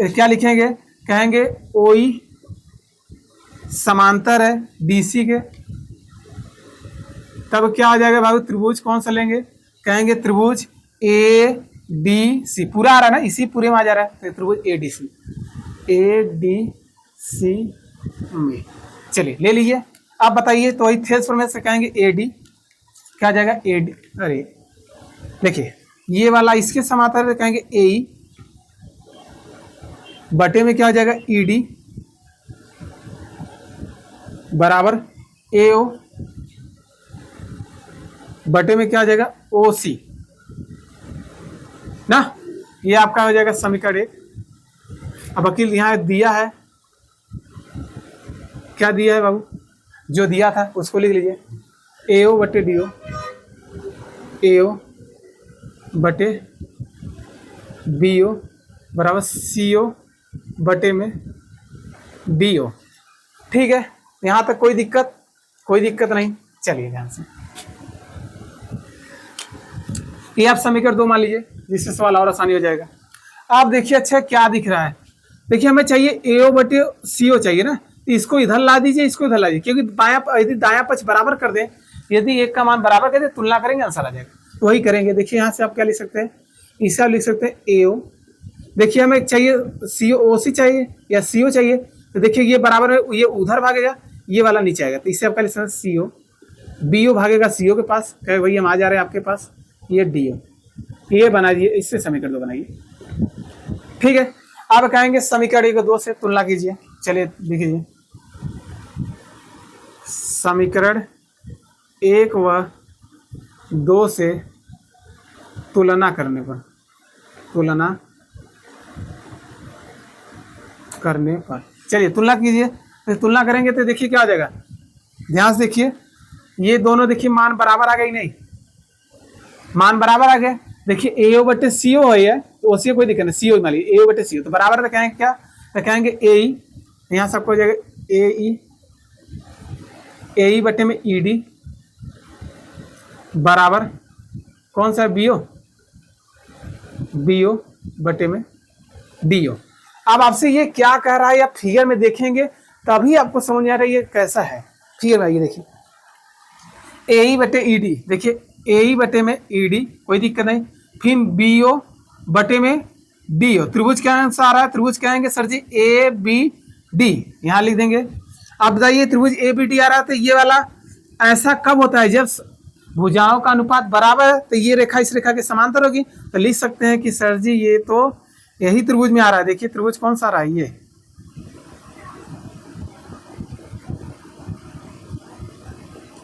क्या लिखेंगे, कहेंगे ओई समांतर है डीसी के, तब क्या आ जाएगा भाई, त्रिभुज कौन सा लेंगे, कहेंगे त्रिभुज ए डी सी, पूरा आ रहा है ना, इसी पूरे में आ जा रहा है, तो त्रिभुज A D C, A D C में, चलिए ले लीजिए। अब बताइए, तो वही थेल्स प्रमेय से कहेंगे ए डी, क्या आ जाएगा ए डी, अरे देखिए ये वाला इसके समांतर है, कहेंगे ए ई, बटे में क्या हो जाएगा ई डी, बराबर ए ओ, बटे में क्या आ जाएगा ओ सी ना, ये आपका हो जाएगा समीकरण 1। अब वकील यहाँ दिया है, क्या दिया है बाबू, जो दिया था उसको लिख लीजिए, ए ओ बटे डी ओ, ए ओ बटे बी ओ बराबर सी ओ बटे में डी ओ, ठीक है। यहाँ तक कोई दिक्कत नहीं। चलिए ध्यान से, ये आप समीकरण 2 मान लीजिए, जिससे सवाल और आसानी हो जाएगा। आप देखिए अच्छा क्या दिख रहा है, देखिए हमें चाहिए ए ओ बटे सी ओ चाहिए ना, तो इसको इधर ला दीजिए, इसको इधर ला दीजिए, क्योंकि यदि दायां पक्ष बराबर कर दें, यदि एक का मान बराबर कर दे, तुलना करेंगे आंसर आ जाएगा, तो वही करेंगे। देखिए यहाँ से आप क्या लिख सकते हैं, इसे आप लिख सकते हैं ए ओ, देखिए हमें चाहिए सी ओ सी चाहिए या सी ओ चाहिए, तो देखिए ये बराबर है, ये उधर भागेगा, ये वाला नीचे आएगा, तो इससे आपका लिख सकते हैं सी ओ, बी ओ भागेगा सी ओ के पास, कहे वही हम आ जा रहे हैं आपके पास, ये डी ओ, ये बनाइए, इससे समीकरण 2 बनाइए, ठीक है। आप कहेंगे समीकरण 1 और 2 से तुलना कीजिए, चलिए देखिए, समीकरण 1 व 2 से तुलना करने पर चलिए तुलना कीजिए, तो तुलना करेंगे तो देखिए क्या आ जाएगा, ध्यान से देखिए, ये दोनों देखिए मान बराबर आ गए, नहीं मान बराबर आ गए, देखिए ए ओ बटे सी ओ है, तो ओ सी कोई दिक्कत नहीं, सी ओ मान लीजिए, ए ओ बटे सी ओ, तो बराबर तो कहेंगे क्या, तो कहेंगे ए ई, यहाँ सबको हो जाएगा ए ई बटे में ई डी बराबर कौन सा बी ओ बटे में डी ओ। अब आपसे ये क्या कह रहा है, या फिगर में देखेंगे तभी आपको समझ आ रहा है ये कैसा है। फिगर में ये देखिए ए ई बटे ई डी, देखिए ए ई बटे में ई डी कोई दिक्कत नहीं, फिर बी ओ बटे में डी ओ, त्रिभुज क्या आ रहा है, त्रिभुज कहेंगे sir ji A B D, यहाँ लिख देंगे। अब बताइए त्रिभुज ए बी डी आ रहा है, तो ये वाला ऐसा कब होता है, जब भुजाओं का अनुपात बराबर है, तो ये रेखा इस रेखा के समांतर होगी, तो लिख सकते हैं कि सर जी ये तो यही त्रिभुज में आ रहा है। देखिए त्रिभुज कौन सा आ रहा है, ये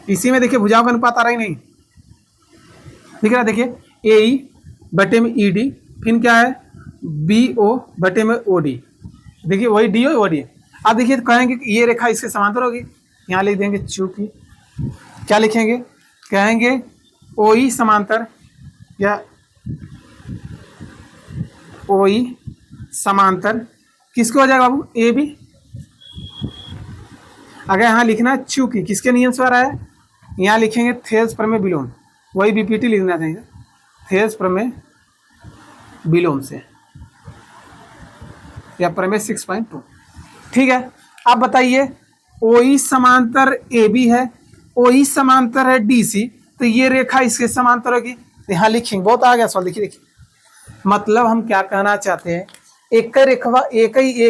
इसी में देखिए भुजाओं का अनुपात आ रहा ही नहीं दिख रहा। देखिए ए ई बटे में ई डी, फिर क्या है बी ओ बटे में ओ डी। देखिए वही डी ओ डी। अब देखिए तो कहेंगे कि ये रेखा इसके समांतर होगी, यहाँ लिख देंगे चूंकि क्या लिखेंगे, कहेंगे ओ ई समांतर या ओ ई समांतर किसको हो जाएगा बाबू, ए बी। अगर यहाँ लिखना है चूंकि किसके नियम से आ रहा है, यहाँ लिखेंगे थेल्स प्रमेय विलोम, वही बीपीटी लिखना चाहिए, थेल्स प्रमेय विलोम से या प्रमेय 6.2। ठीक है। अब बताइए ओई समांतर ए बी है, ओई समांतर है डी सी, तो ये रेखा इसके समांतर होगी। यहाँ लिखेंगे, बहुत आ गया सवाल। देखिए देखिए मतलब हम क्या कहना चाहते हैं, एक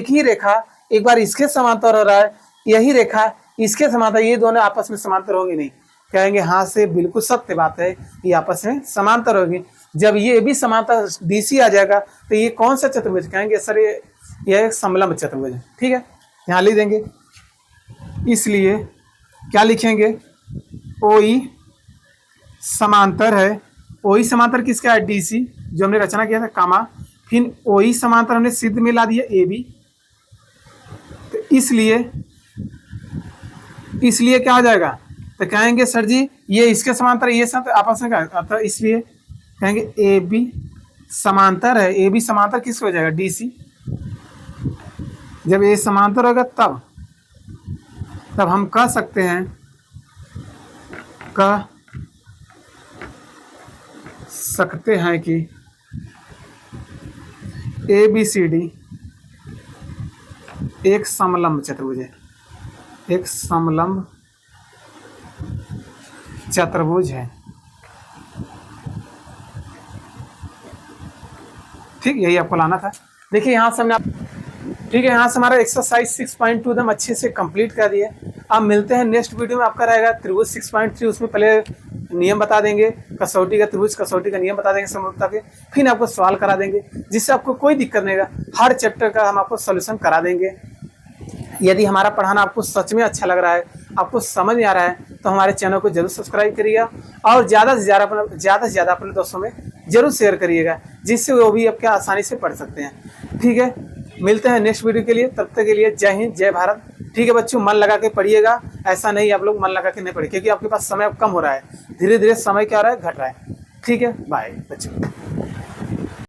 ही रेखा एक बार इसके समांतर हो रहा है, यही रेखा इसके समांतर, ये दोनों आपस में समांतर होंगे नहीं। कहेंगे हाँ से बिल्कुल सत्य बात है, ये आपस में समांतर होगी। जब ये भी समांतर डीसी आ जाएगा तो ये कौन सा चतुर्भुज, कहेंगे सर ये एक समलंब चतुर्भुज है। ठीक है, यहाँ लिख देंगे। इसलिए क्या लिखेंगे, ओई समांतर है, ओई समांतर किसका है, डीसी, जो हमने रचना किया था कामा, फिर ओई समांतर हमने सिद्ध में ला दिया ए बी, तो इसलिए क्या हो जाएगा, तो कहेंगे सर जी ये इसके समांतर, ये सब आपस में क्या, तो इसलिए कहेंगे ए बी समांतर है, ए बी समांतर किसको हो जाएगा, डी सी। जब ये समांतर होगा तब हम कह सकते हैं कि ए बी सी डी एक समलंब चतुर्भुज है, एक समलंब चतुर्भुज है। ठीक, यही आपको लाना था। देखिए यहाँ से हमने ठीक है, यहाँ से हमारा एक्सरसाइज 6.2 एकदम अच्छे से कंप्लीट कर दिए। अब मिलते हैं नेक्स्ट वीडियो में, आपका रहेगा त्रिभुज 6.3। उसमें पहले नियम बता देंगे, कसौटी का त्रिभुज कसौटी का नियम बता देंगे समरूपता के, फिर आपको सवाल करा देंगे जिससे आपको कोई दिक्कत नहीं होगा। हर चैप्टर का हम आपको सोल्यूशन करा देंगे। यदि हमारा पढ़ाना आपको सच में अच्छा लग रहा है, आपको समझ में आ रहा है, तो हमारे चैनल को जरूर सब्सक्राइब करिएगा और ज़्यादा से ज़्यादा अपने दोस्तों में जरूर शेयर करिएगा, जिससे वो भी आपके आसानी से पढ़ सकते हैं। ठीक है, मिलते हैं नेक्स्ट वीडियो के लिए, तब तक के लिए जय हिंद जय भारत। ठीक है बच्चों, मन लगा के पढ़िएगा, ऐसा नहीं आप लोग मन लगा के नहीं पढ़िए, क्योंकि आपके पास समय अब कम हो रहा है, धीरे धीरे समय क्या हो रहा है, घट रहा है। ठीक है, बाय बच्चों।